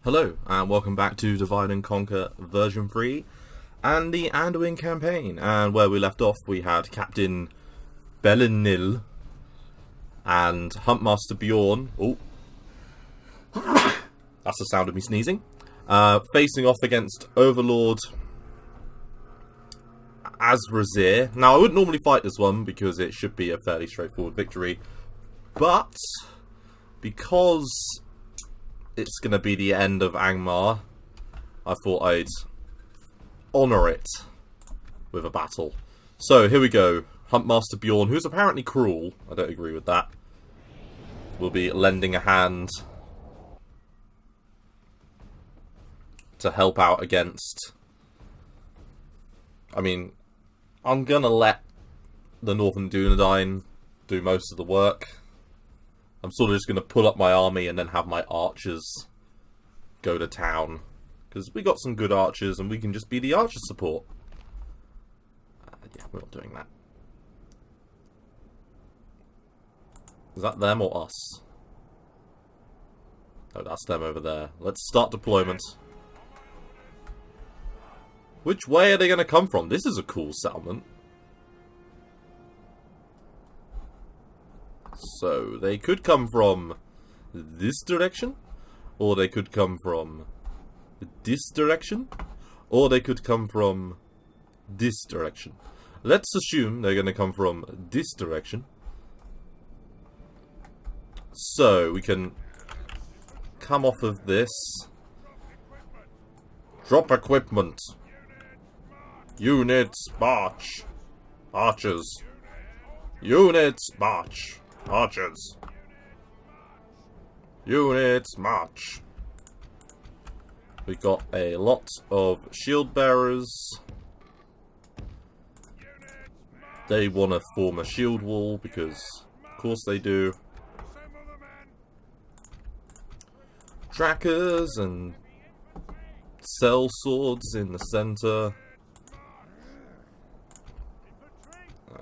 Hello, and welcome back to Divide and Conquer version 3 and the Anduin campaign. And where we left off, we had Captain Belenil and Huntmaster Bjorn. Oh, that's the sound of me sneezing. Facing off against Overlord Azrazir. Now, I wouldn't normally fight this one because it should be a fairly straightforward victory, but because it's going to be the end of Angmar, I thought I'd honour it with a battle. So, here we go. Huntmaster Bjorn, who's apparently cruel, I don't agree with that, will be lending a hand to help out against... I mean, I'm going to let the Northern Dunedain do most of the work. I'm sort of just going to pull up my army and then have my archers go to town. Because we got some good archers and we can just be the archer support. Yeah, we're not doing that. Is that them or us? Oh, that's them over there. Let's start deployment. Which way are they going to come from? This is a cool settlement. So, they could come from this direction, or they could come from this direction, or they could come from this direction. Let's assume they're going to come from this direction. So, we can come off of this. Drop equipment. Units, march. Archers. Units, march. Archers. Units, march. We got a lot of shield bearers. They want to form a shield wall because, of course, they do. Trackers and cell swords in the center.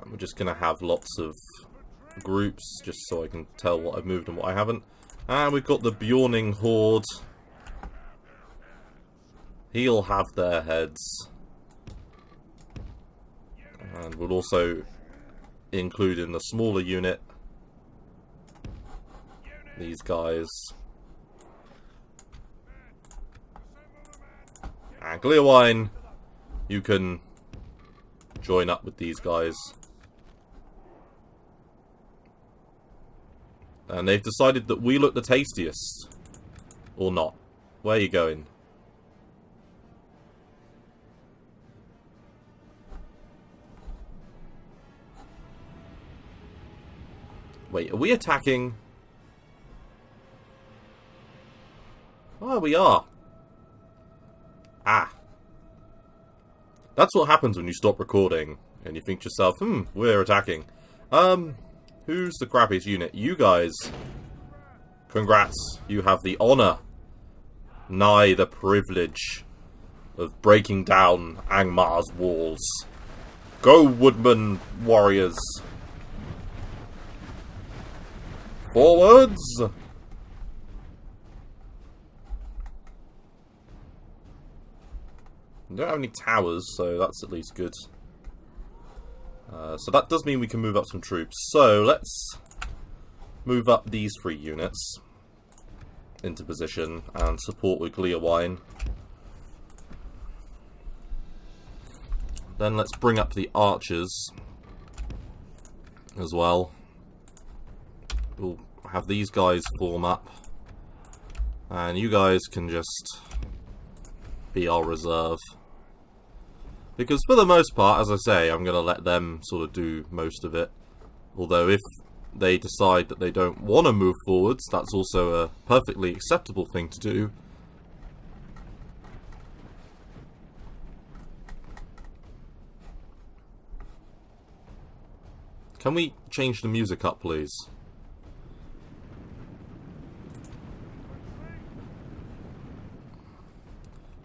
We're just going to have lots of groups, just so I can tell what I've moved and what I haven't. And we've got the Bjorning Horde. He'll have their heads. And we'll also include in the smaller unit these guys. And Clearwine, you can join up with these guys. And they've decided that we look the tastiest. Or not. Where are you going? Wait, are we attacking? Oh, we are. Ah. That's what happens when you stop recording and you think to yourself, we're attacking. Who's the crappiest unit? You guys. Congrats. You have the honour, nigh the privilege, of breaking down Angmar's walls. Go, woodman warriors. Forwards! We don't have any towers, so that's at least good. So that does mean we can move up some troops. So let's move up these 3 units into position and support with Clearwine. Then let's bring up the archers as well. We'll have these guys form up. And you guys can just be our reserve. Because for the most part, as I say, I'm going to let them sort of do most of it. Although if they decide that they don't want to move forwards, that's also a perfectly acceptable thing to do. Can we change the music up, please?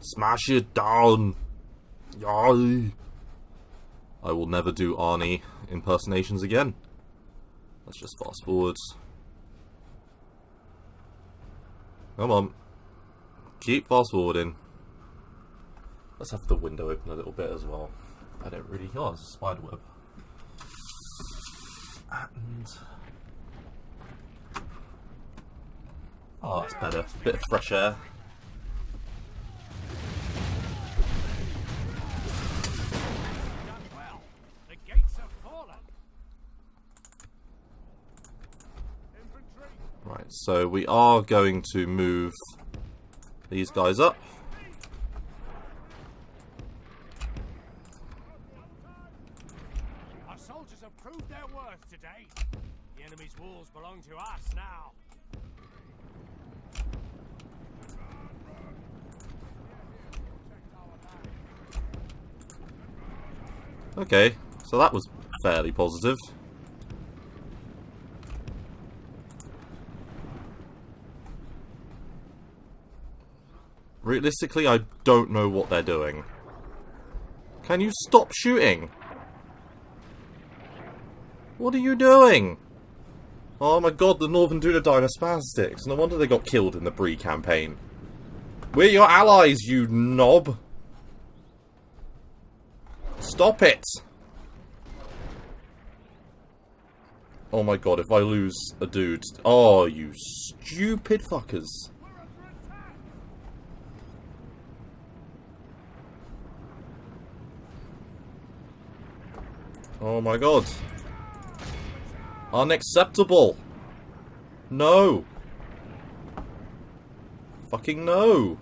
Smash it down! Yay! I will never do Arnie impersonations again. Let's just fast forward. Come on. keep fast forwarding. Let's have the window open a little bit as well. I don't really... Oh, it's a spider web. And... oh, that's better. Bit of fresh air. Right, so we are going to move these guys up. Our soldiers have proved their worth today. The enemy's walls belong to us now. Okay, so that was fairly positive. Realistically, I don't know what they're doing. Can you stop shooting? What are you doing? Oh my god, the Northern Dunedain are spastics. No wonder they got killed in the Bree campaign. We're your allies, you knob. Stop it! Oh my god, if I lose a dude... oh, you stupid fuckers. Oh my god. Unacceptable. No. Fucking no.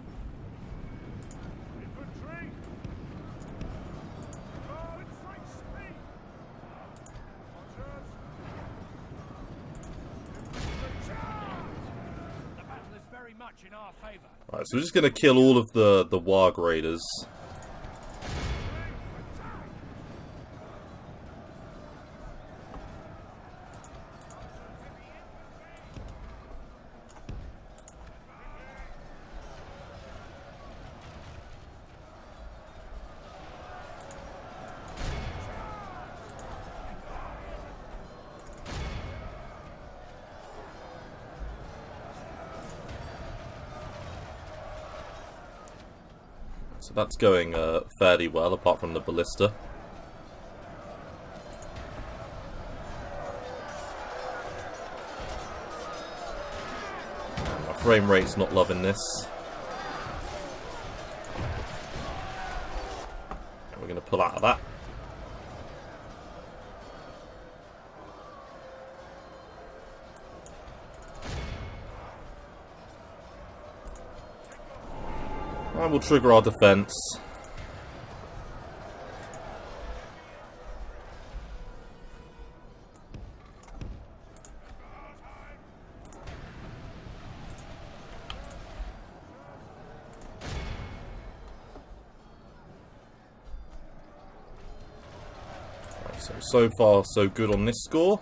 Right, so we're just gonna kill all of the Warg Raiders. So that's going fairly well, apart from the ballista. My frame rate's not loving this. We're going to pull out of that. And we'll trigger our defense. Right, so far so good on this score.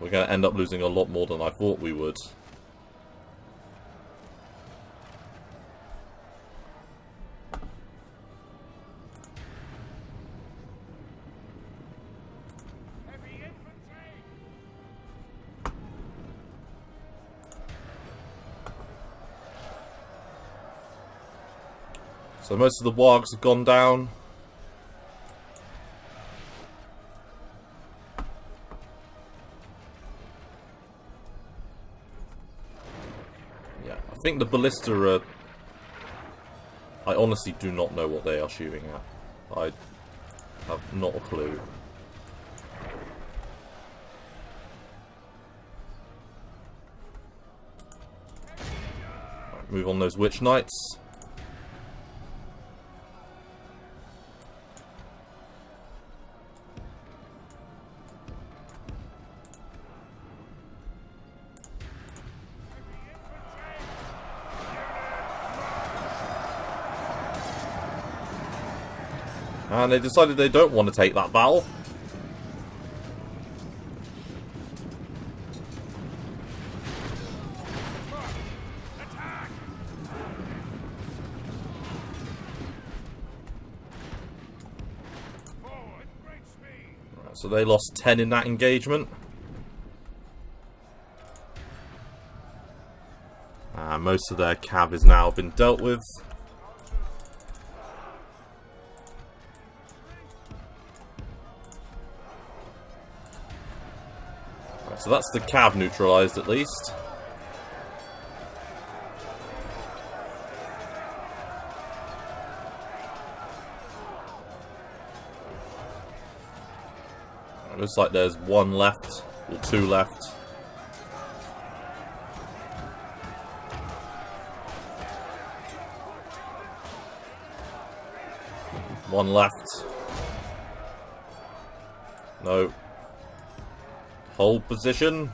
We're going to end up losing a lot more than I thought we would. So most of the wargs have gone down. I think the ballista are... I honestly do not know what they are shooting at. I have not a clue. Right, move on those witch knights. And they decided they don't want to take that battle. So they lost 10 in that engagement. Most of their cav has now been dealt with. Right, so that's the cav neutralised at least. It looks like there's one left, or two left. One left. No. Hold position.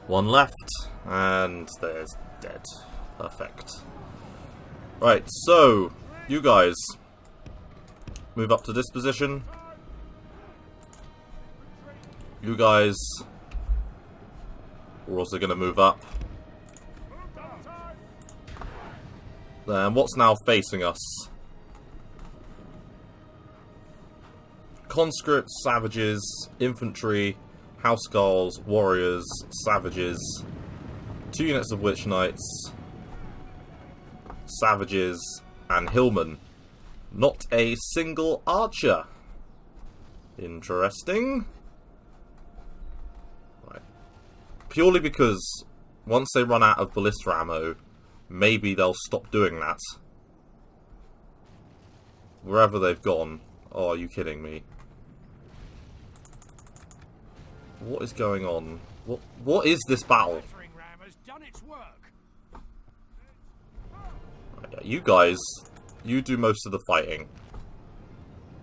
One left, and there's dead. Perfect. Right, so, you guys move up to this position. You guys are also going to move up. Then what's now facing us? Conscripts, savages, infantry, housecarls, warriors, savages, 2 units of witch knights, savages, and hillmen. Not a single archer. Interesting. Right. Purely because once they run out of ballista ammo, maybe they'll stop doing that. Wherever they've gone. Oh, are you kidding me? What is going on? What is this battle? Right, yeah, you guys, you do most of the fighting.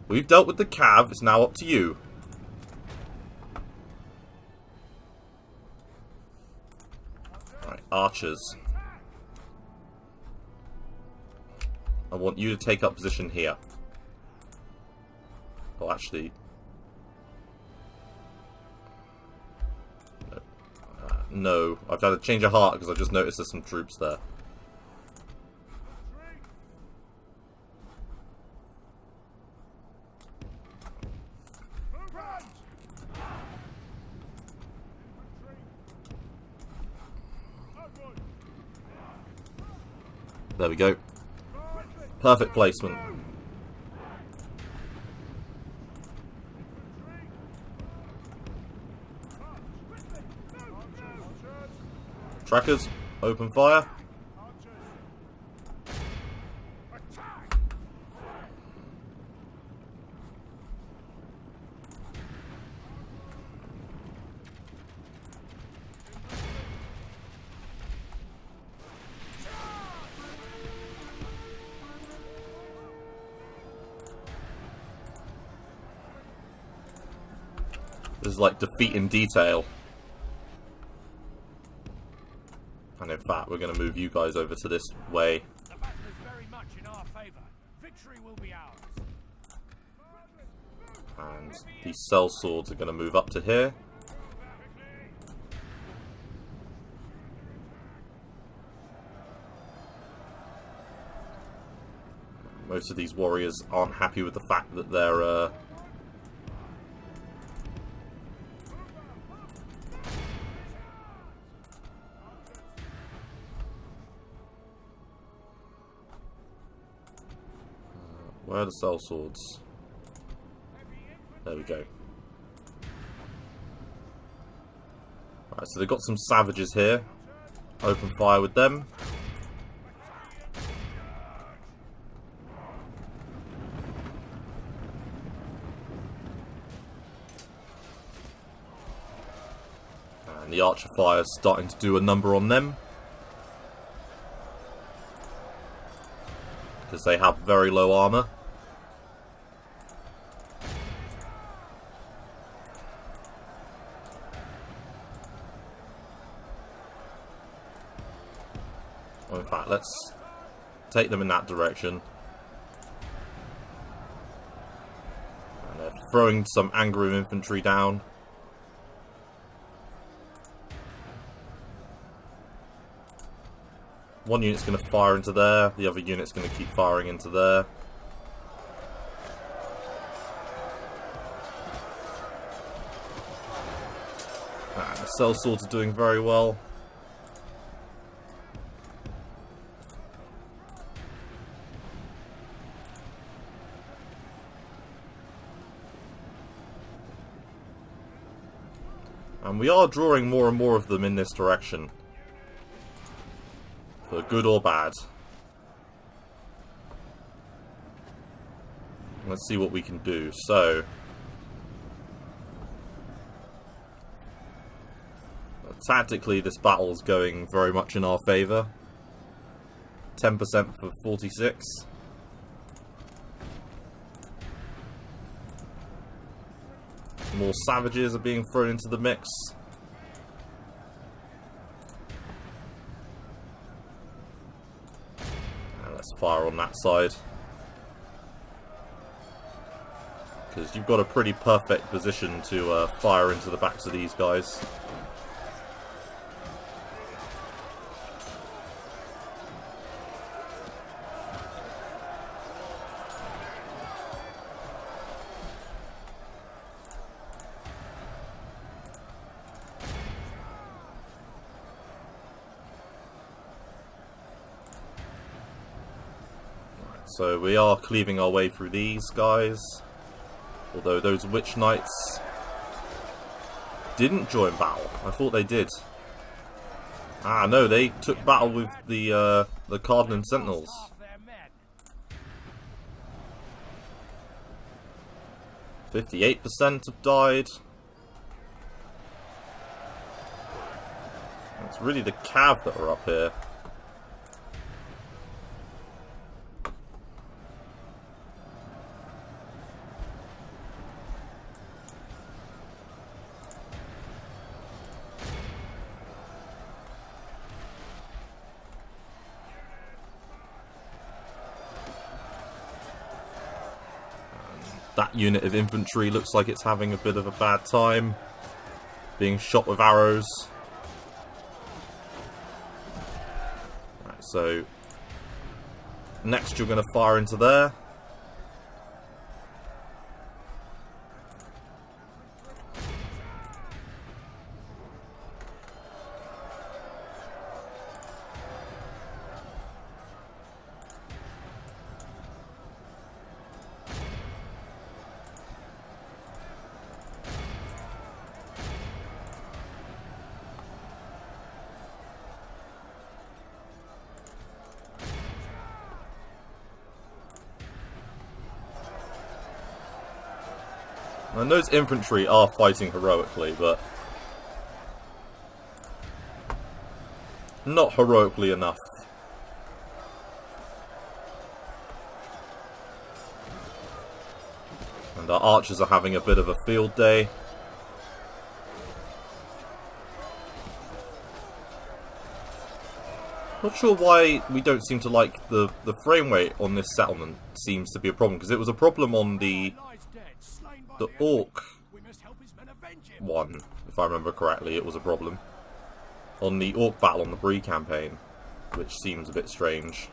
We've dealt with the cav, it's now up to you. Right, archers. I want you to take up position here. Oh, actually... no, I've had to change a heart because I just noticed there's some troops there. There we go. Perfect placement. Trackers, open fire. This is like defeat in detail. And in fact, we're going to move you guys over to this way. The battle is very much in our favor. Victory will be ours. And these cell swords are going to move up to here. Most of these warriors aren't happy with the fact that they're where are the cell swords? There we go. Alright, so they've got some savages here. Open fire with them. And the archer fire is starting to do a number on them. Because they have very low armor. Well, in fact, let's take them in that direction. And they're throwing some Angmar infantry down. One unit's going to fire into there, the other unit's going to keep firing into there. And the sellswords are doing very well. And we are drawing more and more of them in this direction. For good or bad. Let's see what we can do. So, tactically this battle is going very much in our favour. 10% for 46. More savages are being thrown into the mix. And let's fire on that side. Because you've got a pretty perfect position to fire into the backs of these guys. So we are cleaving our way through these guys. Although those witch knights didn't join battle. I thought they did. Ah no, they took battle with the Cardinal Sentinels. 58% have died. It's really the Cav that are up here. That unit of infantry looks like it's having a bit of a bad time. Being shot with arrows. Right, so next you're going to fire into there. And those infantry are fighting heroically, but not heroically enough. And our archers are having a bit of a field day. Not sure why we don't seem to like the frame rate on this settlement seems to be a problem, because it was a problem on the orc one, if I remember correctly. It was a problem on the orc battle on the Bree campaign, which seems a bit strange.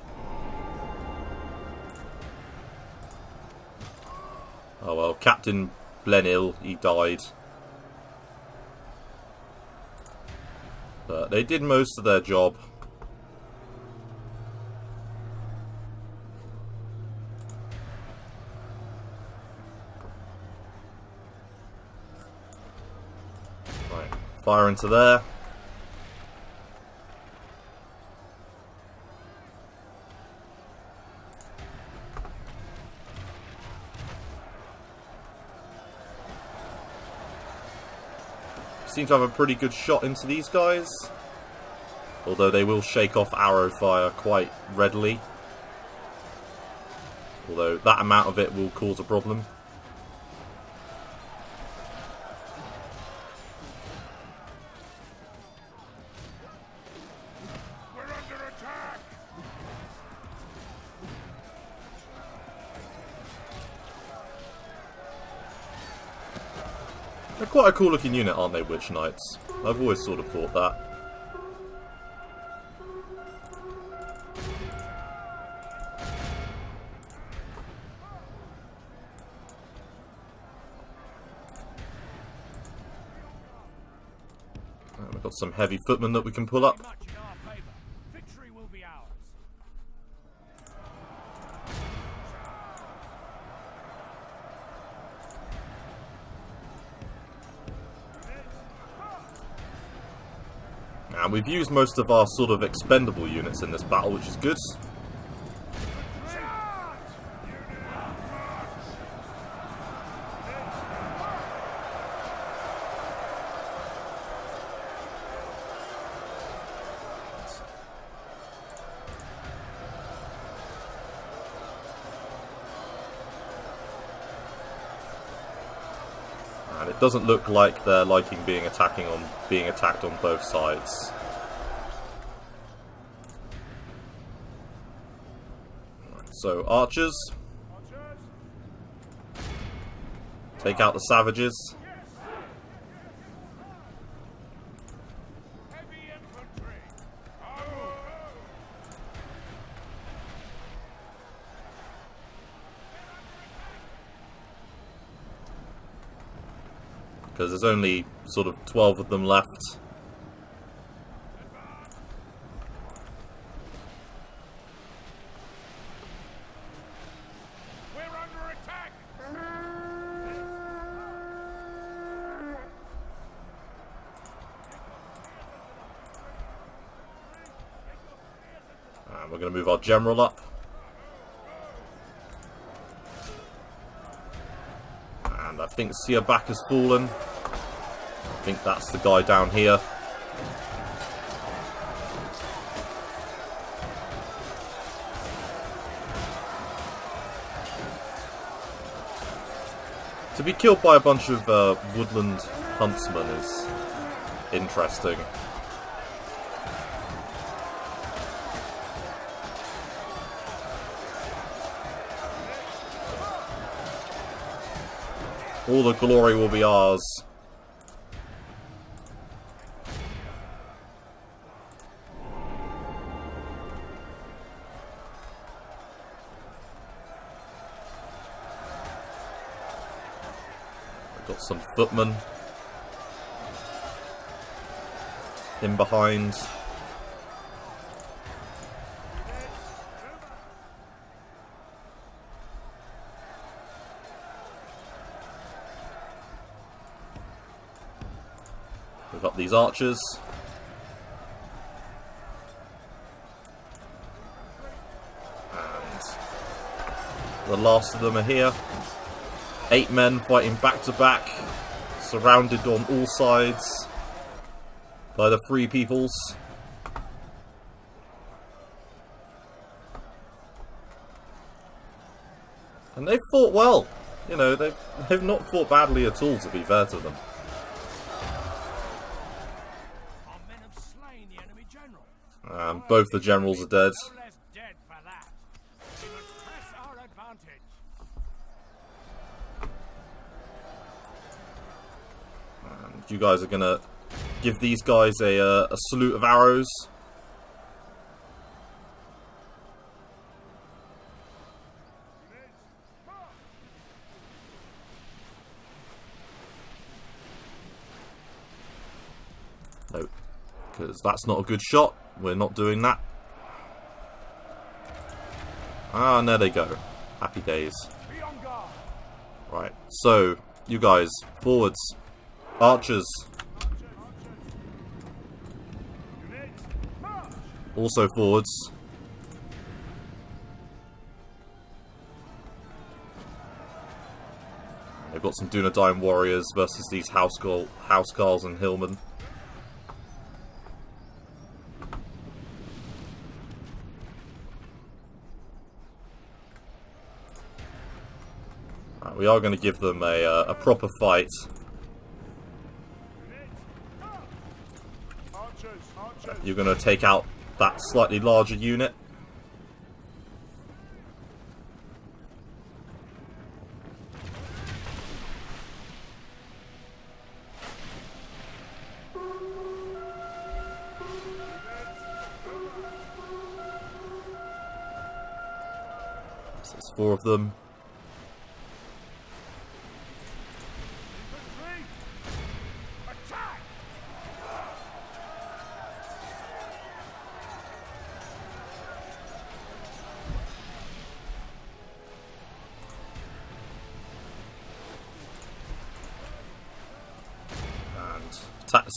Oh well, Captain Blenil, he died. But they did most of their job. Fire into there. Seem to have a pretty good shot into these guys. Although they will shake off arrow fire quite readily. Although that amount of it will cause a problem. They're quite a cool looking unit, aren't they, Witch Knights? I've always sort of thought that. We've got some heavy footmen that we can pull up. Much in our favor. Victory will be ours. And we've used most of our sort of expendable units in this battle, which is good. And it doesn't look like they're liking being attacked on both sides. Right, so archers, take out the savages. Heavy infantry. Because there's only sort of 12 of them left. We're under attack. And we're going to move our general up. And I think Seerbach has fallen. I think that's the guy down here. To be killed by a bunch of woodland huntsmen is interesting. All the glory will be ours. We've got some footmen in behind. We've got these archers. And the last of them are here. 8 men fighting back to back, surrounded on all sides by the Free Peoples. And they've fought well. You know, they've not fought badly at all, to be fair to them. Our men have slain the enemy general. Both the generals are dead. No less dead for that. We must press our advantage. And you guys are gonna give these guys a salute of arrows. No, because that's not a good shot. We're not doing that. Ah, and there they go. Happy days. Be on guard. Right, so, you guys, forwards. Archers. Also forwards. They've got some Dunedain warriors versus these Housecarls and Hillmen. Right, we are going to give them a proper fight. You're going to take out that slightly larger unit. So there's 4 of them.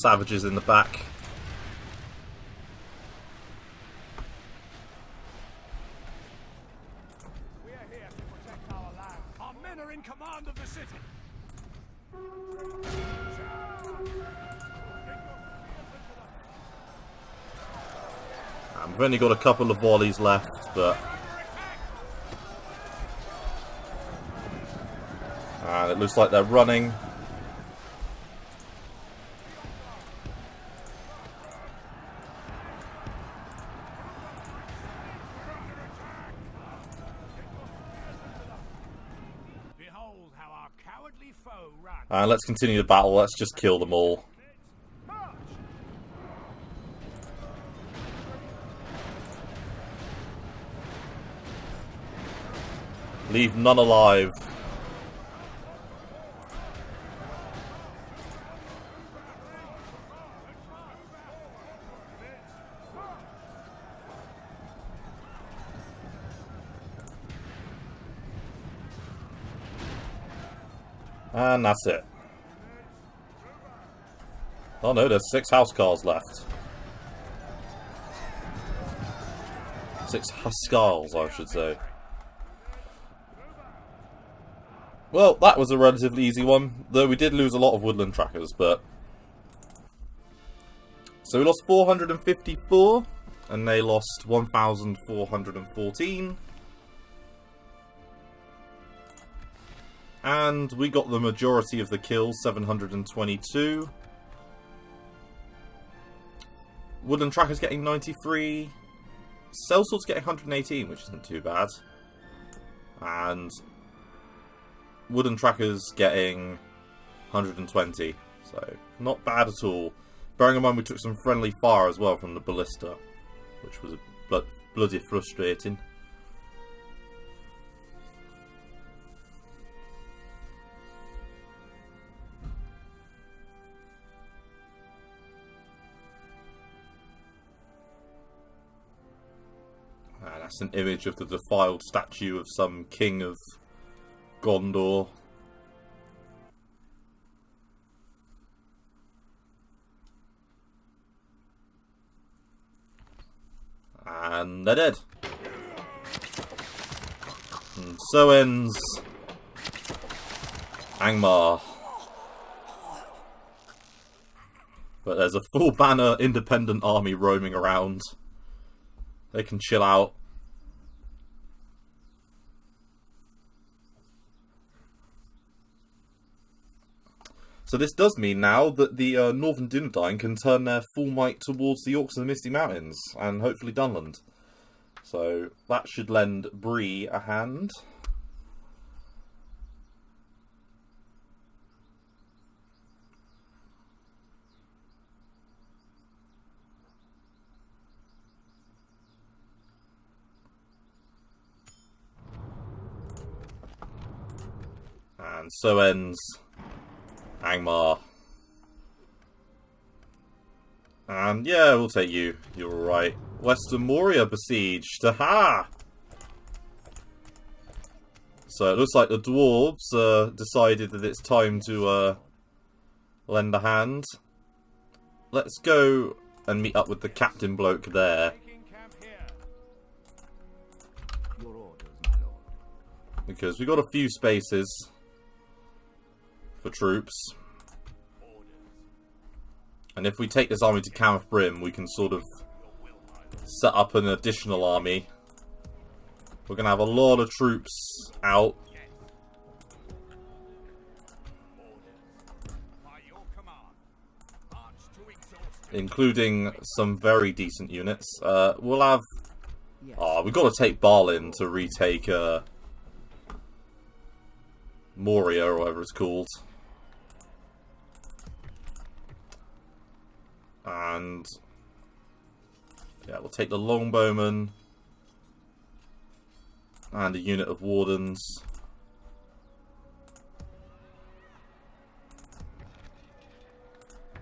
savages in the back. We are here to protect our land. Our men are in command of the city. We've only got a couple of volleys left, but and it looks like they're running. Behold how our cowardly foe ran. And let's continue the battle. Let's just kill them all. Leave none alive. And that's it. Oh no, there's 6 housecarls left. 6 huskarls, I should say. Well, that was a relatively easy one, though we did lose a lot of woodland trackers, but... So we lost 454, and they lost 1,414. And we got the majority of the kills, 722. Woodland trackers getting 93. Sellsword's getting 118, which isn't too bad. And... Wooden trackers getting 120, so not bad at all. Bearing in mind we took some friendly fire as well from the ballista, which was bloody frustrating. And that's an image of the defiled statue of some king of Gondor. And they're dead. And so ends Angmar. But there's a full banner independent army roaming around. They can chill out. So this does mean now that the Northern Dunedain can turn their full might towards the Orcs of the Misty Mountains, and hopefully Dunland. So that should lend Bree a hand. And so ends Angmar. And yeah, we'll take you. You're alright. Western Moria besieged. Aha! So it looks like the dwarves decided that it's time to lend a hand. Let's go and meet up with the captain bloke there. Because we got a few spaces for troops. And if we take this army to Cameth Brim, we can sort of set up an additional army. We're going to have a lot of troops out. Including some very decent units. We'll have... Oh, we've got to take Barlin to retake Moria, or whatever it's called. And yeah, we'll take the Longbowmen and a unit of Wardens.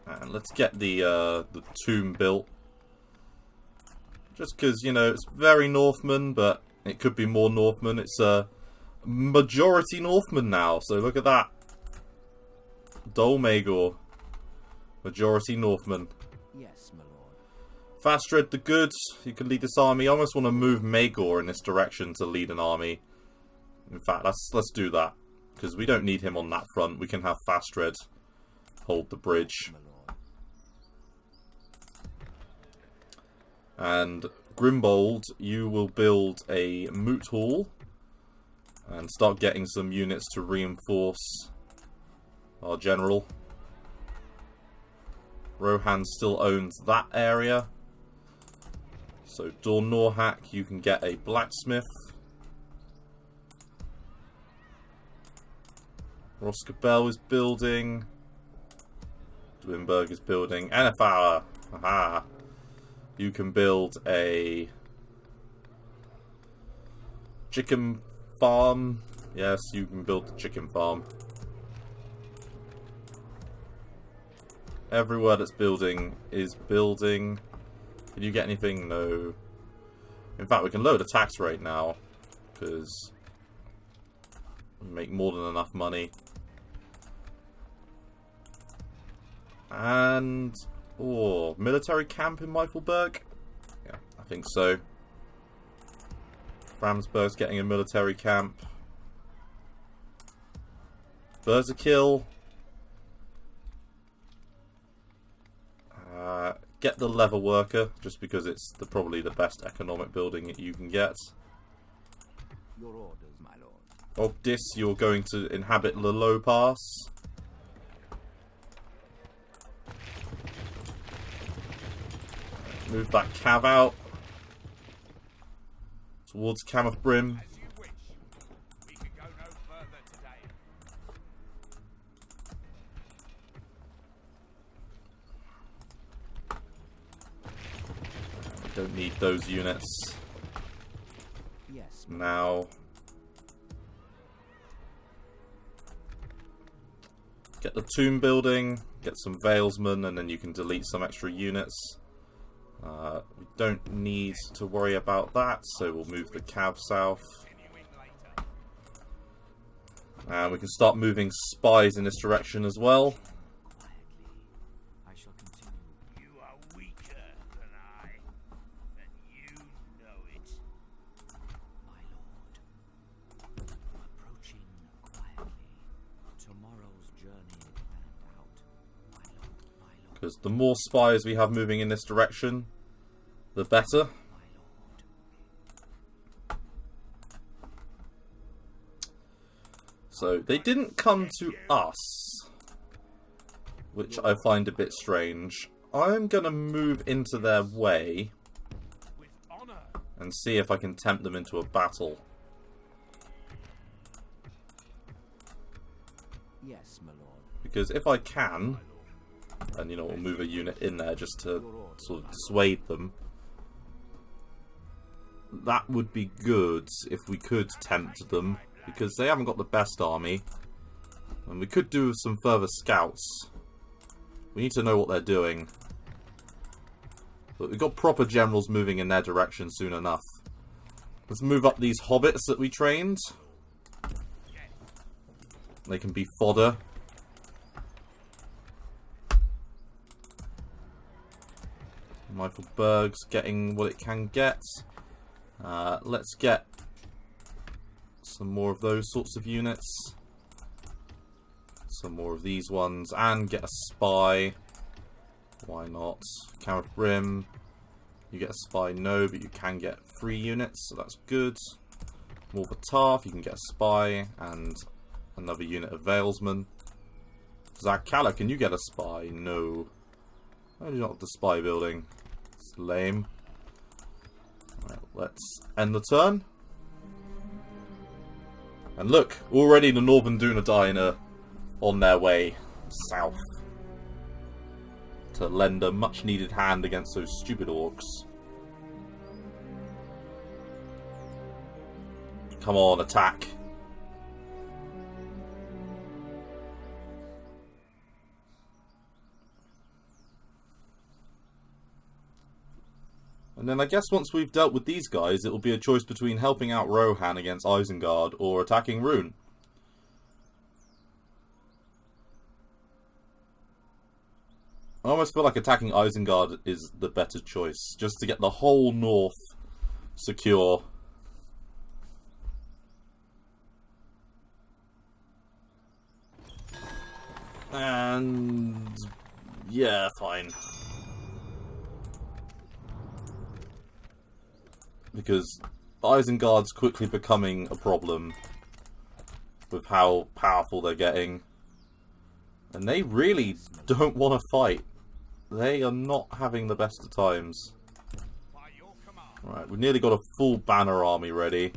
And let's get the tomb built. Just because, you know, it's very Northman, but it could be more Northman. It's a majority Northman now, so look at that. Dolmagor. Majority Northmen. Yes, my lord. Fastred the Good, you can lead this army. I almost want to move Magor in this direction to lead an army. In fact, let's do that. Because we don't need him on that front. We can have Fastred hold the bridge. My lord. And Grimbold, you will build a moot hall. And start getting some units to reinforce our general. Rohan still owns that area. So Dornorhak, you can get a blacksmith. Roskabel is building. Dwinberg is building. Anafara! Aha! You can build a chicken farm. Yes, you can build the chicken farm. Everywhere that's building is building. Can you get anything? No. In fact, we can lower the tax rate now. Because we make more than enough money. And... oh, military camp in Meifelberg? Yeah, I think so. Framsberg's getting a military camp. Berserkill. Get the leather worker, just because it's probably the best economic building that you can get. Your orders, my lord. Ogdis, you're going to inhabit the Low Pass. Move that cav out. Towards Cameth Brim. As you wish. We can go no further today. Don't need those units Yes. now. Get the tomb building, get some Valesmen, and then you can delete some extra units. We don't need to worry about that, so we'll move the cav south. Continuing later. And we can start moving spies in this direction as well. Quietly. I shall continue. You are weaker than I, and you know it. My lord. Approaching quietly. Tomorrow's journey planned out. My lord, my lord, Because the more spies we have moving in this direction, the better. my lord. So they didn't come to us, which I find a bit strange. I'm going to move into their way With honor. and see if I can tempt them into a battle. Yes, my lord. Because if I can, and you know, we'll move a unit in there just to sort of dissuade them. That would be good if we could tempt them, because they haven't got the best army. And we could do some further scouts. We need to know what they're doing. But we've got proper generals moving in their direction soon enough. Let's move up these hobbits that we trained. They can be fodder. Meifelberg's getting what it can get. Let's get some more of those sorts of units. Some more of these ones. And get a spy. Why not? Cameth Brim. You get a spy? No, but you can get 3 units, so that's good. Morvatarth, you can get a spy and another unit of Valesmen. Zakala, can you get a spy? No. Why do you not have the spy building? It's lame. Right, let's end the turn. And look, already the Northern Dunedain are on their way south to lend a much needed hand against those stupid orcs. Come on, attack. And then I guess once we've dealt with these guys, it will be a choice between helping out Rohan against Isengard or attacking Rune. I almost feel like attacking Isengard is the better choice, just to get the whole north secure. And yeah, fine. Because Isengard's quickly becoming a problem with how powerful they're getting. And they really don't want to fight. They are not having the best of times. Right, we've nearly got a full banner army ready.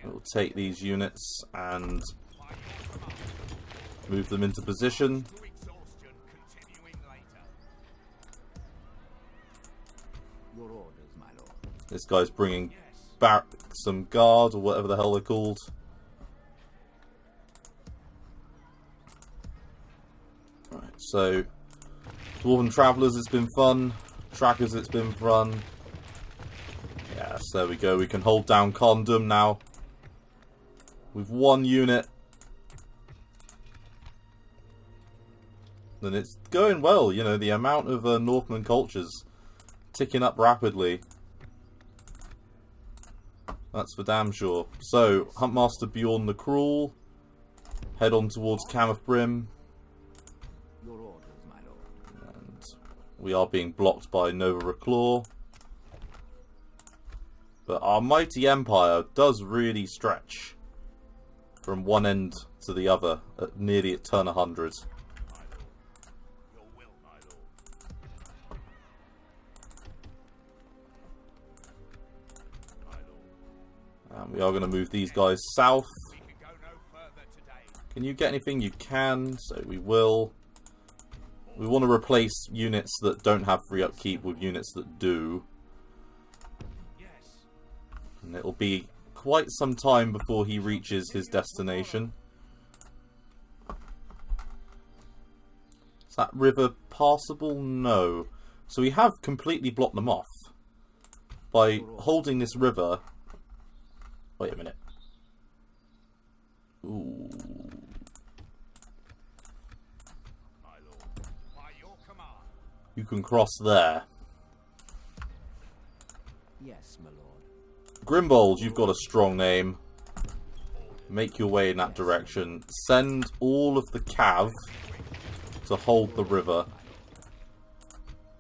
We'll take these units and move them into position. This guy's bringing back some guard, or whatever the hell they're called. Right, so Dwarven Travellers, it's been fun. Trackers, it's been fun. Yes, there we go. We can hold down Condom now with one unit. And it's going well, you know, the amount of Northman cultures ticking up rapidly. That's for damn sure. So, Huntmaster Bjorn the Cruel, head on towards Cameth Brim. Your orders, my lord. And we are being blocked by Nova Reclaw. But our mighty empire does really stretch from one end to the other at nearly at turn 100. And we are going to move these guys south. Can you get anything? You can, so we will. We want to replace units that don't have free upkeep with units that do. And it'll be quite some time before he reaches his destination. Is that river passable? No. So we have completely blocked them off. By holding this river... Wait a minute. Ooh. You can cross there. Yes, my lord. Grimbold, you've got a strong name. Make your way in that direction. Send all of the cav to hold the river.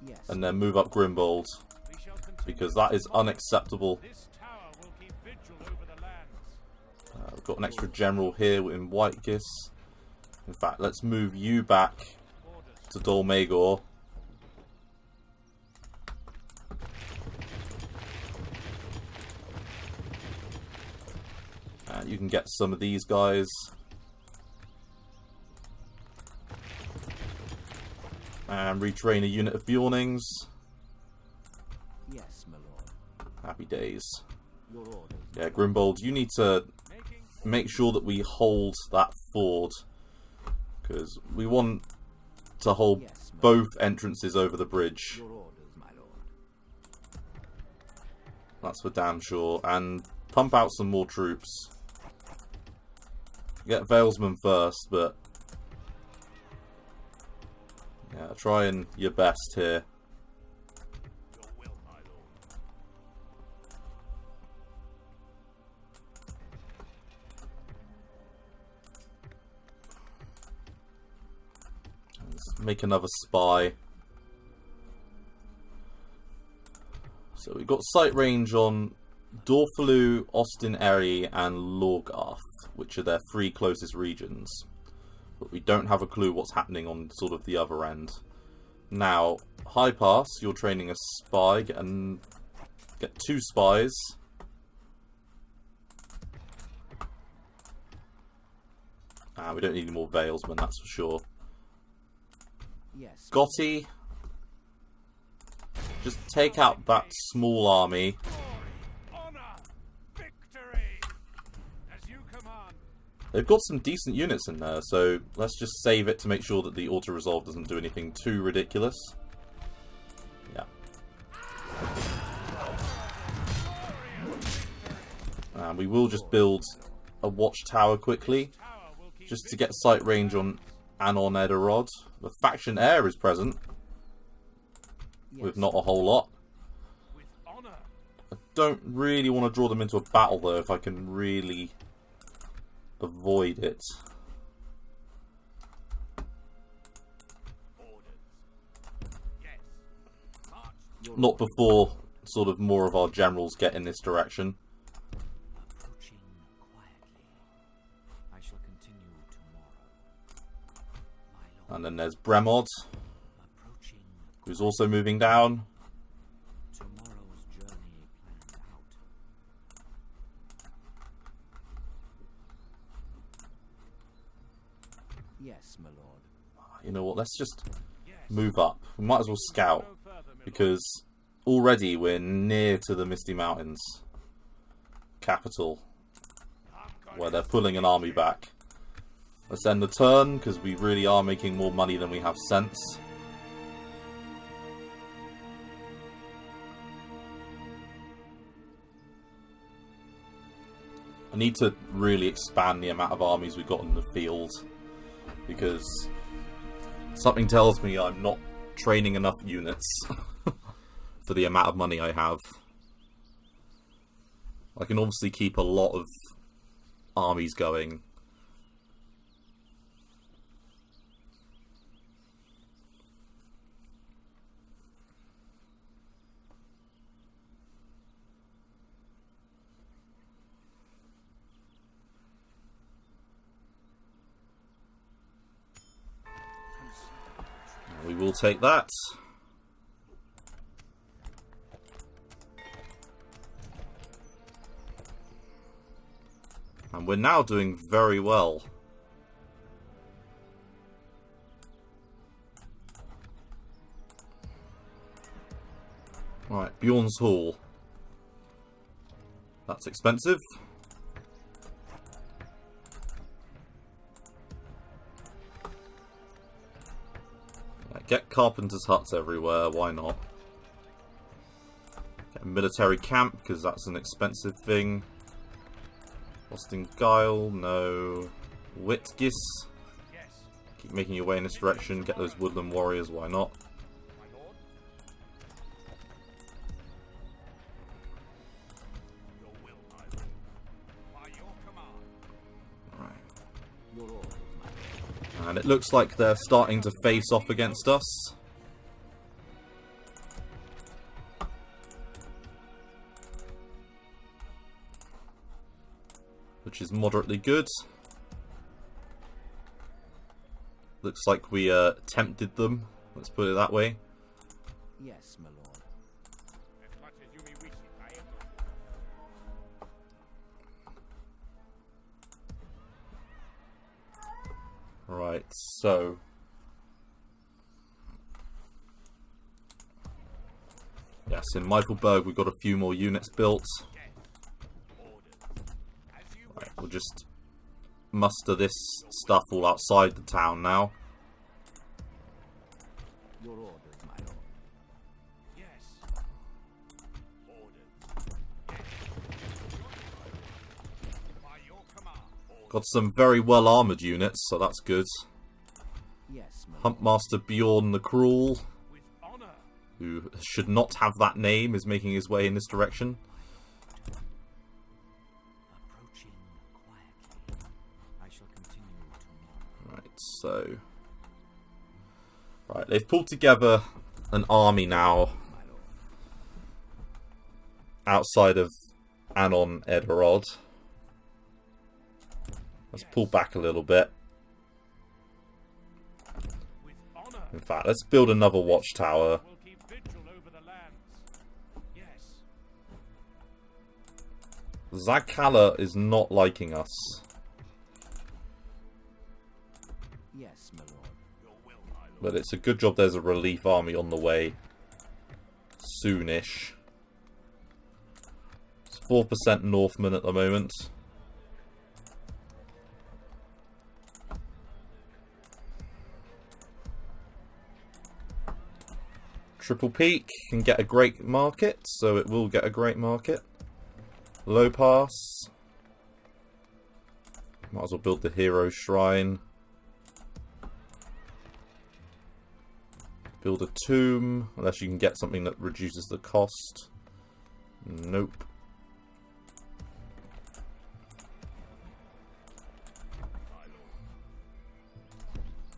Yes. And then move up Grimbold. Because that is unacceptable. We've got an extra general here in Whitegis. In fact, let's move you back to Dolmagor. And you can get some of these guys. And retrain a unit of Bjornings. Yes, my lord. Happy days. Your orders. Yeah, Grimbold, you need to make sure that we hold that ford. Because we want to hold both entrances over the bridge. Your orders, my lord. That's for damn sure. And pump out some more troops. Get Valesman first, but... yeah, trying your best here. Let's make another spy. So we've got sight range on Dorfalu, Austin Eri, and Lorgarth, which are their three closest regions. But we don't have a clue what's happening on sort of the other end. Now, High Pass, you're training a spy, get 2 spies. We don't need any more Valesmen, that's for sure. Yes. Gotti, just take out that small army. They've got some decent units in there, so let's just save it to make sure that the auto-resolve doesn't do anything too ridiculous. Yeah. And we will just build a watchtower quickly, just to get sight range on Anon Edirod. The faction heir is present, Yes. with not a whole lot. With honor. I don't really want to draw them into a battle, though, if I can really avoid it. Orders. Yes. March. Not before sort of more of our generals get in this direction. Approaching quietly. I shall continue tomorrow. My lord. And then there's Bremod, Approaching who's also moving down. tomorrow's journey planned out. Yes, my lord. You know what, let's just Yes. move up. We might as well scout, No further, my lord. because already we're near to the Misty Mountains capital, I'm going where to they're pulling an army back. Let's end the turn, because we really are making more money than we have sense. I need to really expand the amount of armies we've got in the field, because something tells me I'm not training enough units for the amount of money I have. I can obviously keep a lot of armies going. We will take that. And we're now doing very well. Right, Bjorn's Hall. That's expensive. Get carpenters' huts everywhere, why not? Get a military camp, because that's an expensive thing. Lost in Guile, no. Witgis. Yes. Keep making your way in this direction. Get those woodland warriors, why not? My lord. Your will, my lord. By your command. Right. Your orders, my lord. And it looks like they're starting to face off against us. Which is moderately good. Looks like we tempted them, let's put it that way. Yes, my lord. As much as you may wish it, I am not. Right, so yes, in Michaelberg we've got a few more units built. Yes. Orders. As you wish. Right, we'll just muster this stuff all outside the town now. Your orders, my lord. Yes. Orders. Yes. By your command. Orders. Got some very well armoured units, so that's good. Yes, my lord. Huntmaster Bjorn the Cruel, With honor. who should not have that name, is making his way in this direction. Approaching quietly. I shall continue tomorrow. Right, so... Right, they've pulled together an army now My lord. outside of Anon Edirod. Let's pull back a little bit. With honor. In fact, let's build another watchtower. We'll keep vigil over the lands. Yes. Zagkala is not liking us. Yes, my lord. Your will, my lord. But it's a good job there's a relief army on the way soonish. It's 4% Northmen at the moment. Triple Peak can get a great market, so it will get a great market. Low Pass. Might as well build the Hero Shrine. Build a tomb, unless you can get something that reduces the cost. Nope.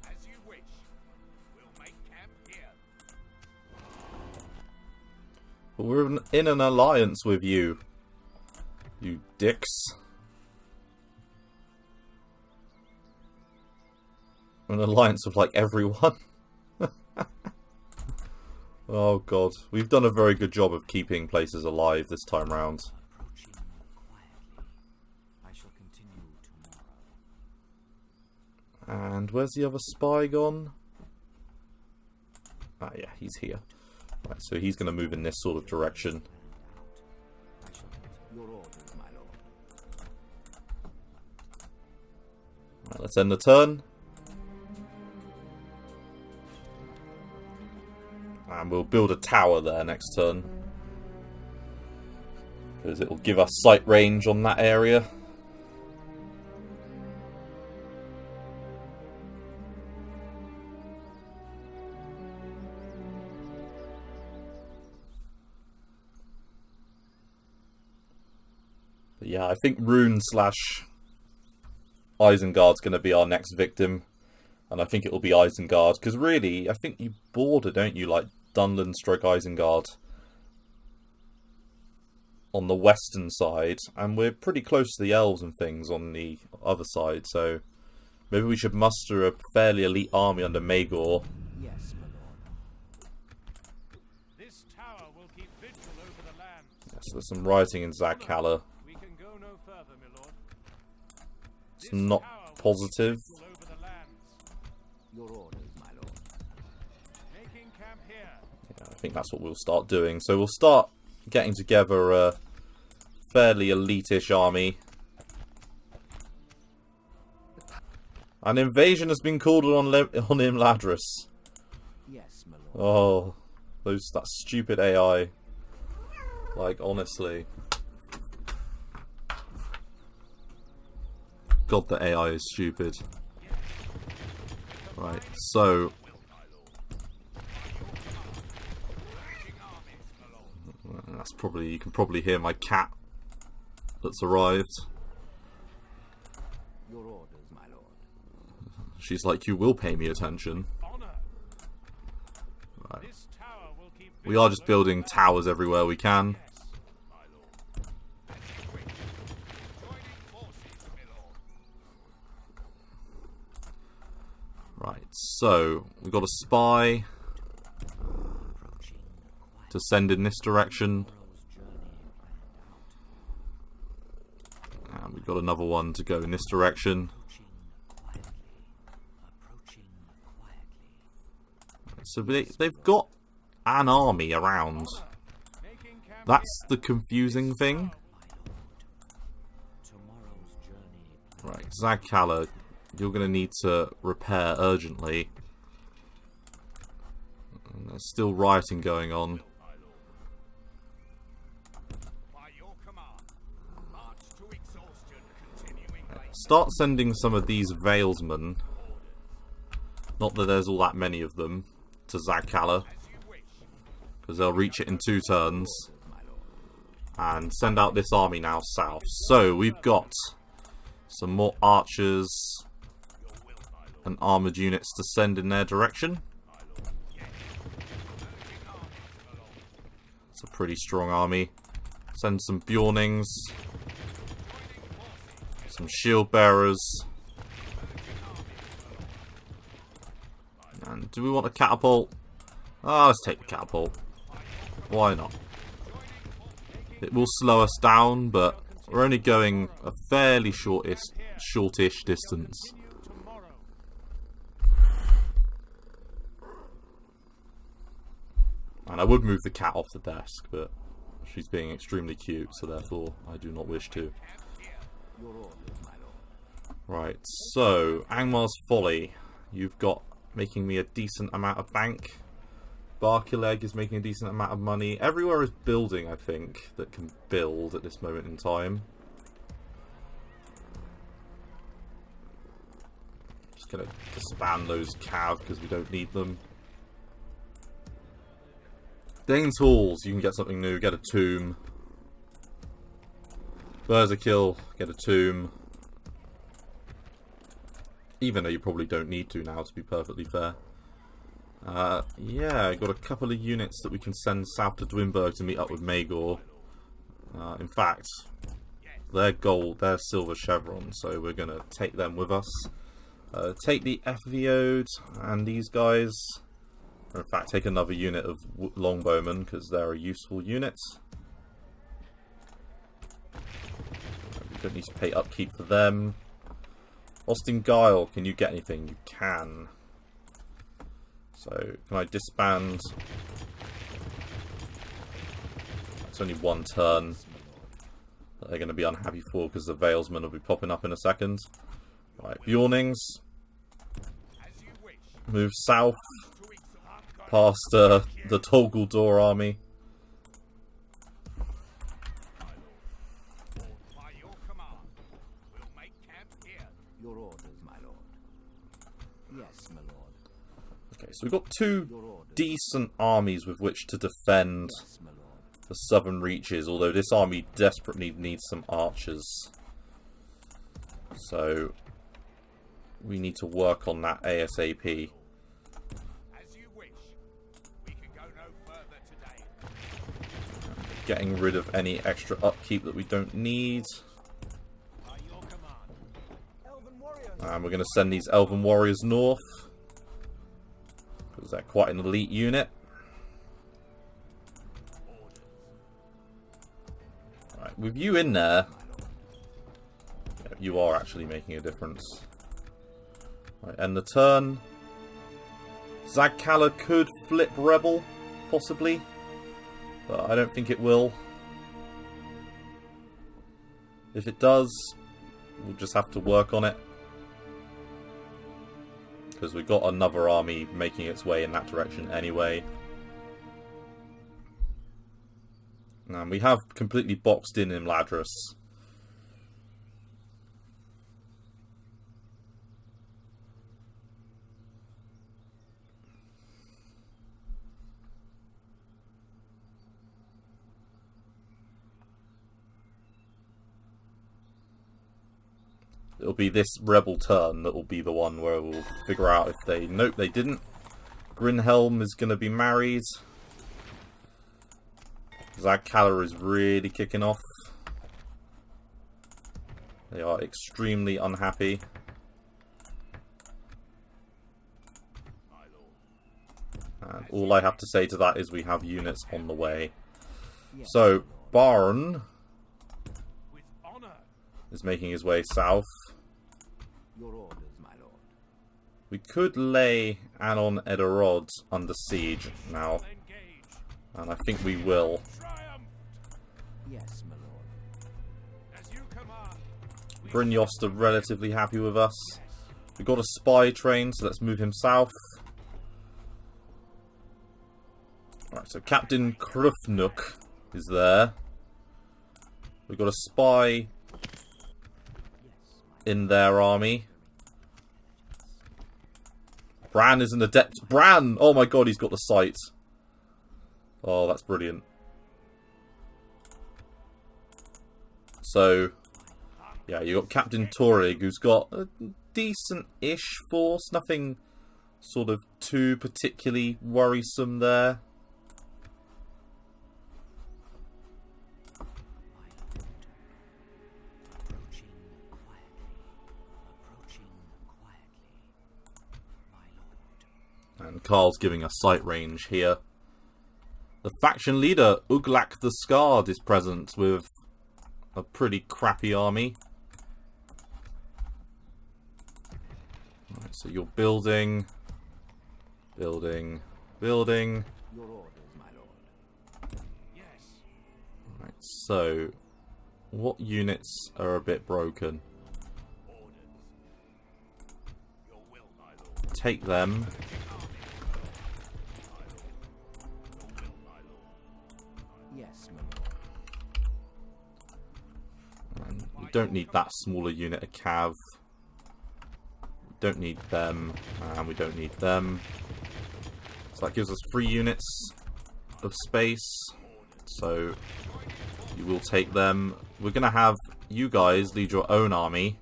As you wish. We'll make camp here. But we're in an alliance with you. You dicks. An alliance of like everyone. Oh god, we've done a very good job of keeping places alive this time round. Approaching quietly. I shall continue tomorrow. And where's the other spy gone? Ah yeah, he's here. Right, so he's going to move in this sort of direction. I shall continue. Your orders, my lord. Right, let's end the turn. And we'll build a tower there next turn. Because it will give us sight range on that area. But yeah, I think Rune / Isengard's going to be our next victim. And I think it will be Isengard. Because really, I think you border, don't you? Like Dunland / Isengard on the western side, and we're pretty close to the elves and things on the other side, so maybe we should muster a fairly elite army under Maegor. Yes, my lord. This tower will keep vigil over the land. Yes, there's some rioting in Zagkala. We can go no further, my lord. It's not positive. Vigil over the lands. Your orders, my lord. Making camp here. Yeah, I think that's what we'll start doing. So we'll start getting together a fairly elite-ish army. An invasion has been called on Imladris. Yes, my lord. Oh, that stupid AI. Like, honestly. God, the AI is stupid. Right, so that's probably, you can probably hear my cat that's arrived. Your orders, my lord. She's like, you will pay me attention. Honor. Right. This tower will keep We are just building towers everywhere we can. Yes, my lord. As you wish. Joining forces, my lord. Right, so we've got a spy Approaching quietly. to send in this direction. Tomorrow's journey planned out. And we've got another one to go in this direction. Approaching quietly. Approaching quietly. So they've got an army around. Making camp That's the confusing thing. My lord. Tomorrow's journey planned. Right, Zagkala, you're going to need to repair urgently. And there's still rioting going on. by your command. March to exhaustion, continuing later. Start sending some of these Valesmen, not that there's all that many of them, to Zagkala, As you wish. because they'll reach it in 2 turns. My lord. And send out this army now south. So we've got some more archers Your will, my lord. and armoured units to send in their direction. Yes. Urging armies, my lord. It's a pretty strong army. Send some Bjornings, some shield bearers. And do we want a catapult? Ah, let's take the catapult. Why not? It will slow us down, but we're only going a fairly shortish distance. Continue tomorrow. And I would move the cat off the desk, but she's being extremely cute, so therefore I do not wish to. Your orders, my lord. Right, so Angmar's Folly. You've got making me a decent amount of bank. Barkileg is making a decent amount of money. Everywhere is building, I think, that can build at this moment in time. Just gonna disband those cav because we don't need them. Dane's Halls, you can get something new, get a tomb. Berserkill, get a tomb. Even though you probably don't need to now, to be perfectly fair. Yeah, got a couple of units that we can send south to Dwinberg to meet up with Magor. In fact, they're gold, they're silver chevron, so we're going to take them with us. Take the FVO'd and these guys. Or in fact, take another unit of longbowmen, because they're a useful unit. We don't need to pay upkeep for them. Austin Guile, can you get anything? You can. So, can I disband? It's only one turn that they're going to be unhappy for, because the Valesmen will be popping up in a second. Right, Bjornings. Move south past the Tolguldor army. Your orders, my lord. Yes, my lord. Okay, so we've got two Your orders. decent armies with which to defend Yes, my lord. the southern reaches, although this army desperately needs some archers. So we need to work on that ASAP. As you wish. We can go no further today. Getting rid of any extra upkeep that we don't need. By your command. Elven warriors. And we're going to send these Elven Warriors north, because they're quite an elite unit. Right, with you in there, yeah, you are actually making a difference. Right, end the turn. Zagkala could flip Rebel, possibly, but I don't think it will. If it does, we'll just have to work on it, because we've got another army making its way in that direction anyway. And we have completely boxed in Ladris. It'll be this rebel turn that will be the one where we'll figure out if they... Nope, they didn't. Grinhelm is going to be married. Zagkala is really kicking off. They are extremely unhappy. And all I have to say to that is we have units on the way. Yes, So, Barn With honor. is making his way south. your orders, my lord. We could lay Anon Edirod under siege now, Engage. and I think we will. Triumph. Yes, my lord. As you command. Brynjost are relatively happy with us. We've got a spy train, so let's move him south. Alright, so Captain Krufnuk is there. We've got a spy in their army. Bran is an adept. Bran! Oh my god, he's got the sight. Oh, that's brilliant. So, yeah, you got Captain Torig, who's got a decent-ish force. Nothing sort of too particularly worrisome there. Approaching quietly. Approaching quietly. My lord. And Carl's giving us sight range here. The faction leader, Uglak the Scarred, is present with a pretty crappy army. Right, so you're building, building, building. Your orders, my lord. Yes. Right, so what units are a bit broken? Orders. Your will, my lord. Take them. Yes, my lord. And we don't need that smaller unit of cav. We don't need them, and we don't need them. So that gives us 3 units. of space, so you will take them. We're going to have you guys lead your own army,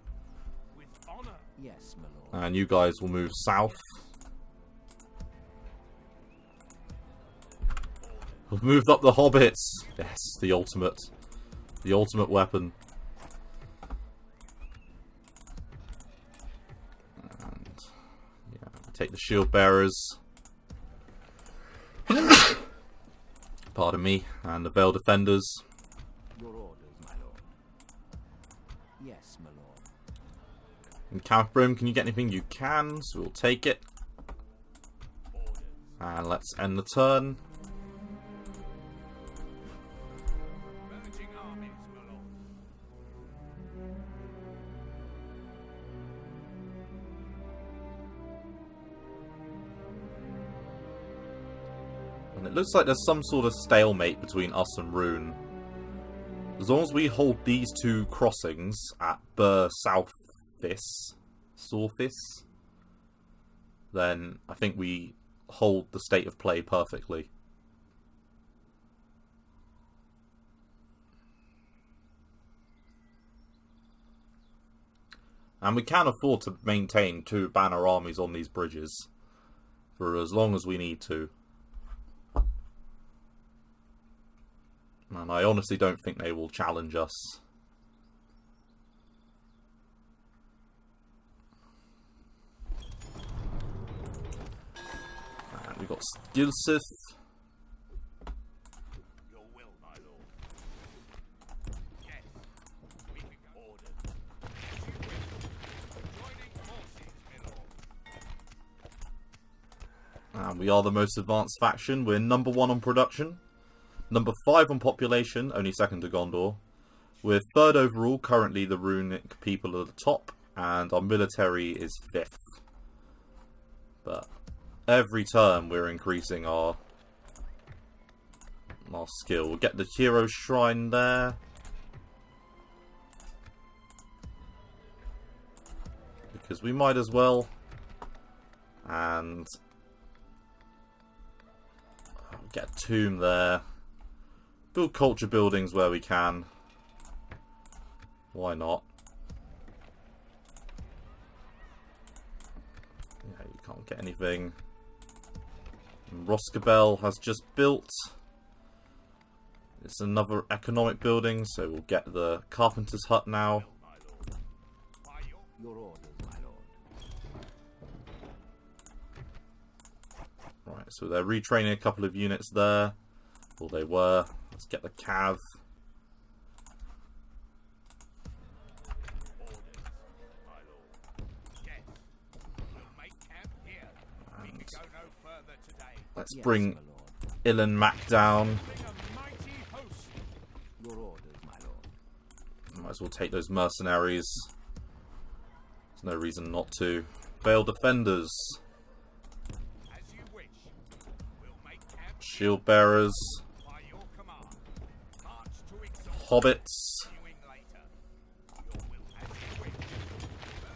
Yes, my lord. and you guys will move south. We've moved up the hobbits. Yes, the ultimate weapon. And yeah, take the shield bearers. Pardon me, and the veil defenders. Your orders, my lord. Yes, my lord. And Count Brim, can you get anything? You can, so we'll take it. And let's end the turn. Merging armies, my lord. And it looks like there's some sort of stalemate between us and Rune. As long as we hold these two crossings at Bur Southis, then I think we hold the state of play perfectly. And we can afford to maintain 2 banner armies on these bridges for as long as we need to. And I honestly don't think they will challenge us. And we've got Gilsith. Your will, my lord. Yes, we can go. Ordered. As you wish. Joining forces, my lord. And we are the most advanced faction. We're number 1 on production. Number 5 on population, only second to Gondor. We're 3rd overall, currently the runic people are at the top. And our military is 5th. But every turn we're increasing our skill. We'll get the hero shrine there. Because we might as well. And get a tomb there. Build culture buildings where we can. Why not? Yeah, you can't get anything. And Roskabel has just built. It's another economic building, so we'll get the carpenter's hut now. Your orders, my lord. Right, so they're retraining a couple of units there. Well, they were. Let's get the cav. Let's Yes, bring my lord. Ilan Mac down. Your orders, my lord. Might as well take those mercenaries. There's no reason not to. Veil defenders. As you wish. We'll make camp Shield bearers. by your command. March to exhaust. Hobbits. Continuing later. Your will as you wish.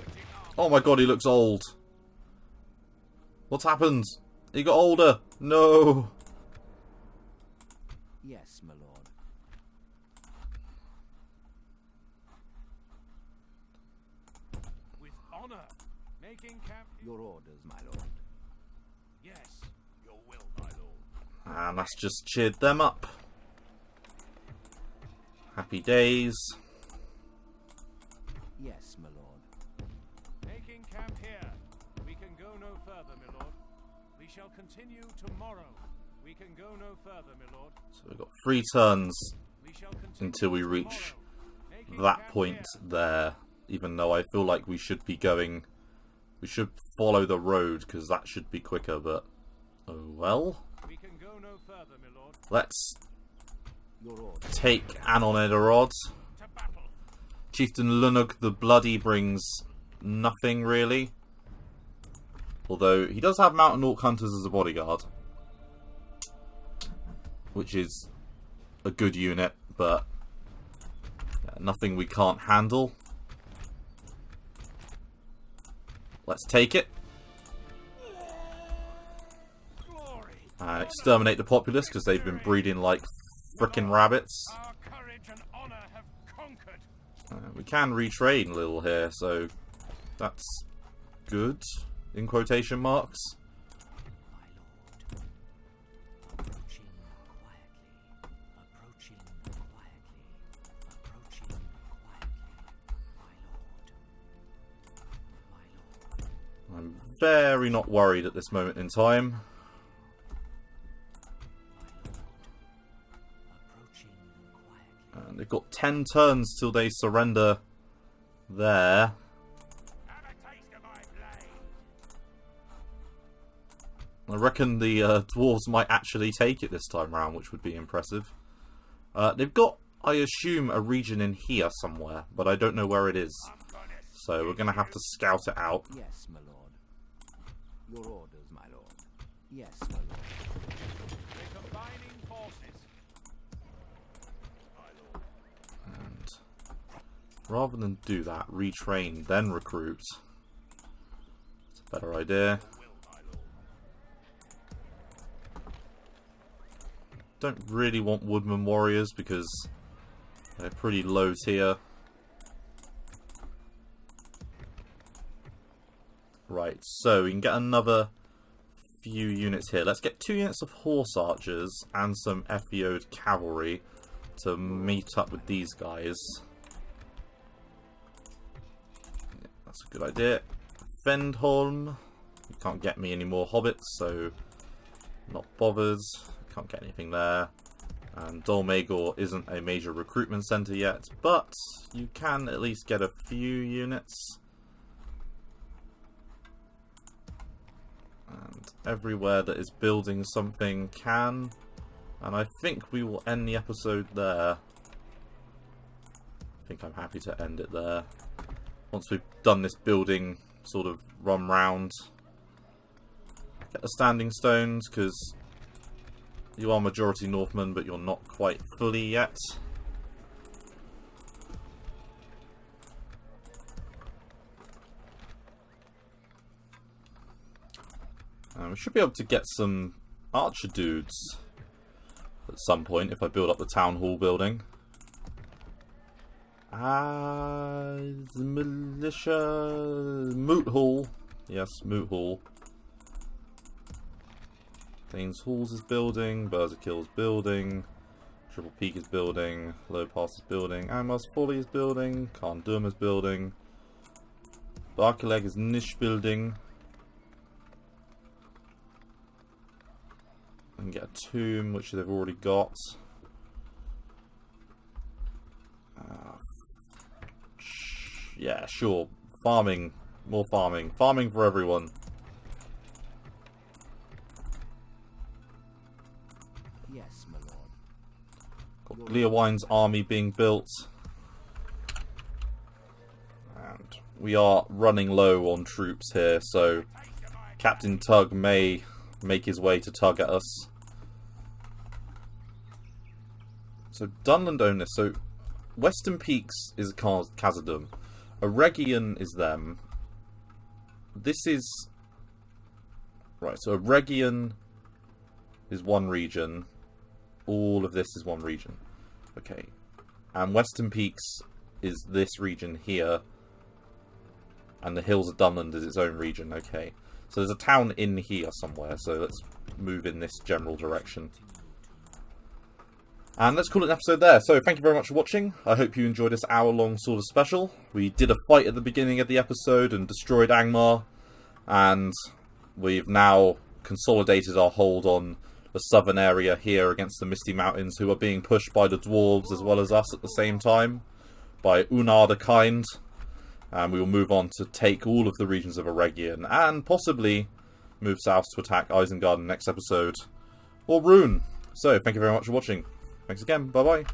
Merging armies. Oh my god, he looks old. What's happened? He got older. No. Yes, my lord. With honor. Making camp. Your orders, my lord. Yes. Your will, my lord. And that's just cheered them up. Happy days. Yes, my lord. Making camp here. We can go no further, my lord. We shall continue tomorrow. We can go no further, my lord. So we've got 3 turns We shall continue until we reach tomorrow. Making that camp point here. there. Even though I feel like we should be going... We should follow the road, because that should be quicker, but... Oh well. We can go no further, my lord. Let's Your orders. take Anon Edarod. To battle. Chieftain Lunug the Bloody brings nothing, really. Although, he does have Mountain Orc Hunters as a bodyguard. Which is a good unit, but yeah, nothing we can't handle. Let's take it. Glory. And exterminate the populace, because they've been breeding like frickin' rabbits. Our courage and honor have conquered. We can retrain a little here, so that's good, in quotation marks. I'm very not worried at this moment in time. And they've got 10 turns till they surrender there. I reckon the dwarves might actually take it this time round, which would be impressive. They've got, I assume, a region in here somewhere, but I don't know where it is. So we're going to have to scout it out. Yes, my lord. Your orders, my lord. Yes, my lord. We're combining forces. And rather than do that, retrain, then recruit. It's a better idea. Don't really want woodman warriors because they're pretty low tier. Right, so we can get another few units here. Let's get 2 units of horse archers and some FEO'd cavalry to meet up with these guys. Yeah, that's a good idea. Fendholm. You can't get me any more hobbits, so not bothered. Can't get anything there. And Dolmagor isn't a major recruitment centre yet, but you can at least get a few units. And everywhere that is building something can. And I think we will end the episode there. I think I'm happy to end it there. Once we've done this building sort of run round. Get the standing stones, because you are majority Northmen, but you're not quite fully yet. We should be able to get some archer dudes at some point if I build up the town hall building. The militia... Moot Hall. Yes, Moot Hall. Danes Halls is building, Berserkill is building, Triple Peak is building, Low Pass is building, Angmar's Folly is building, Carndum is building, Barkeleg is niche building. And get a tomb, which they've already got. Yeah, sure. Farming. More farming. Farming for everyone. Yes, my lord. Got Gleowine's army being built. And we are running low on troops here, so Captain Tug may make his way to tug at us. So Dunland own this. So Western Peaks is Khazad-dûm. Eregion is them. This is... Right, so Eregion is one region. All of this is one region. Okay. And Western Peaks is this region here. And the Hills of Dunland is its own region. Okay. So there's a town in here somewhere. So let's move in this general direction. And let's call it an episode there. So thank you very much for watching. I hope you enjoyed this hour-long sort of special. We did a fight at the beginning of the episode and destroyed Angmar. And we've now consolidated our hold on the southern area here against the Misty Mountains, who are being pushed by the dwarves as well as us at the same time. By Unar the Kind. And we will move on to take all of the regions of Eregion. And possibly move south to attack Isengard next episode. Or Rune. So thank you very much for watching. Thanks again. Bye-bye.